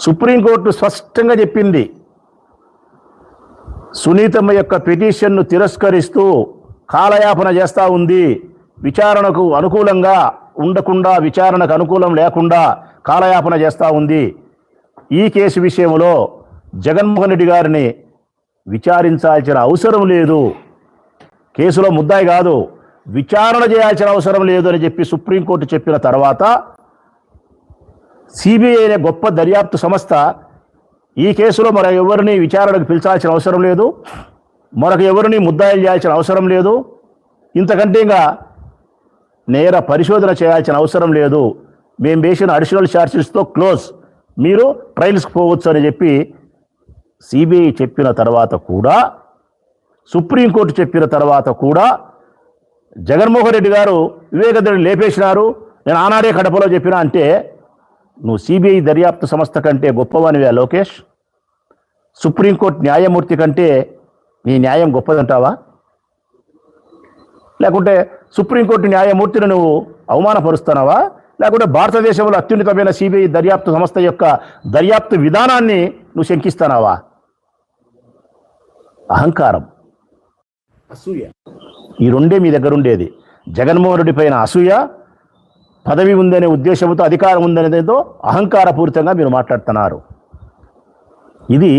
Supreme court స్పష్టంగా చెప్పింది, సునీతమ్మ యొక్క పిటిషన్ను తిరస్కరిస్తూ కాలయాపన చేస్తూ ఉంది. విచారణకు అనుకూలంగా ఉండకుండా, విచారణకు అనుకూలం లేకుండా కాలయాపన చేస్తూ ఉంది. ఈ కేసు విషయంలో జగన్మోహన్ రెడ్డి గారిని విచారించాల్సిన అవసరం లేదు, కేసులో ముద్దాయి కాదు, విచారణ చేయాల్సిన అవసరం లేదు అని చెప్పి సుప్రీంకోర్టు చెప్పిన తర్వాత సిబిఐ అనే గొప్ప దర్యాప్తు సంస్థ ఈ కేసులో మరొక ఎవరిని విచారణకు పిలిచాల్సిన అవసరం లేదు, మరొక ఎవరిని ముద్దాయిలు చేయాల్సిన అవసరం లేదు, ఇంతకంటే ఇంకా నేర పరిశోధన చేయాల్సిన అవసరం లేదు, మేము వేసిన అడిషనల్ ఛార్జెస్తో క్లోజ్, మీరు ట్రయల్స్కి పోవచ్చు అని చెప్పి సిబిఐ చెప్పిన తర్వాత కూడా, సుప్రీంకోర్టు చెప్పిన తర్వాత కూడా జగన్మోహన్ రెడ్డి గారు వివేకానందని లేపేసినారు, నేను ఆనాడే కడపలో చెప్పినా అంటే నువ్వు సిబిఐ దర్యాప్తు సంస్థ కంటే గొప్పవానివే లోకేష్? సుప్రీంకోర్టు న్యాయమూర్తి కంటే నీ న్యాయం గొప్పదంటావా? లేకుంటే సుప్రీంకోర్టు న్యాయమూర్తిని నువ్వు అవమానపరుస్తున్నావా? లేకుంటే భారతదేశంలో అత్యున్నతమైన సిబిఐ దర్యాప్తు సంస్థ యొక్క దర్యాప్తు విధానాన్ని నువ్వు శంకిస్తున్నావా? అహంకారం, అసూయ, ఈ రెండే మీ దగ్గర ఉండేది. జగన్మోహన్ రెడ్డి పైన అసూయ, పదవి ఉందనే ఉద్దేశంతో, అధికారం ఉందనేదో అహంకారపూరితంగా మీరు మాట్లాడుతున్నారు. ఇది